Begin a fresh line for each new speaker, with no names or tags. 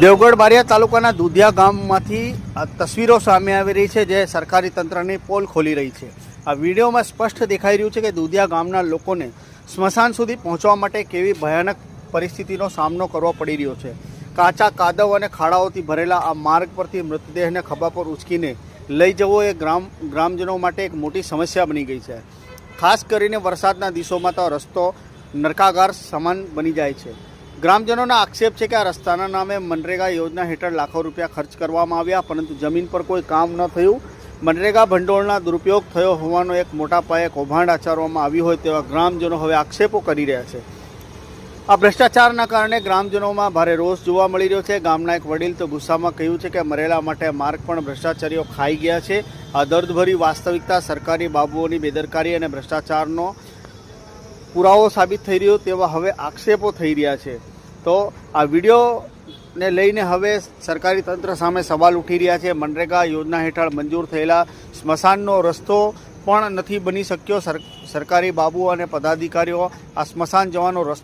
દેવગઢ બારિયા તાલુકાના દુધિયા ગામમાંથી આ તસવીરો સામે આવી રહી છે, જે સરકારી તંત્રની પોલ ખોલી રહી છે। આ વિડીયોમાં સ્પષ્ટ દેખાઈ રહ્યું છે કે દુધિયા ગામના લોકોને સ્મશાન સુધી પહોંચવા માટે કેવી ભયાનક પરિસ્થિતિનો સામનો કરવો પડી રહ્યો છે। કાચા કાદવ અને ખાડાઓથી ભરેલા આ માર્ગ પરથી મૃતદેહને ખભા પર ઉંચકીને લઈ જવો એ ગ્રામજનો માટે એક મોટી સમસ્યા બની ગઈ છે। ખાસ કરીને વરસાદના દિવસોમાં તો રસ્તો નરકાગાર સમાન બની જાય છે। ગ્રામજનોના આક્ષેપ છે કે આ રસ્તાના નામે મનરેગા યોજના હેઠળ લાખો રૂપિયા ખર્ચ કરવામાં આવ્યા, પરંતુ જમીન પર કોઈ કામ ન થયું। મનરેગા ભંડોળના દુરુપયોગ થયો હોવાનો એક મોટા પાયે કૌભાંડ આચરવામાં આવ્યું હોય તેવા ગ્રામજનો હવે આક્ષેપો કરી રહ્યા છે। આ ભ્રષ્ટાચારના કારણે ગ્રામજનોમાં ભારે રોષ જોવા મળી રહ્યો છે। ગામના એક વડીલ તો ગુસ્સામાં કહ્યું છે કે મરેલા માટે માર્ગ પણ ભ્રષ્ટાચારીઓ ખાઈ ગયા છે। આ દર્દભરી વાસ્તવિકતા સરકારી બાબુઓની બેદરકારી અને ભ્રષ્ટાચારનો પુરાવો સાબિત થઈ રહ્યો તેવા હવે આક્ષેપો થઈ રહ્યા છે। તો આ વિડીયોને લઈને હવે સરકારી તંત્ર સામે સવાલ ઉઠી રહ્યા છે। મનરેગા યોજના હેઠળ મંજૂર થયેલા સ્મશાનનો રસ્તો પણ નથી બની શક્યો। સરકારી બાબુઓ અને પદાધિકારીઓ આ સ્મશાન જવાનો રસ્તો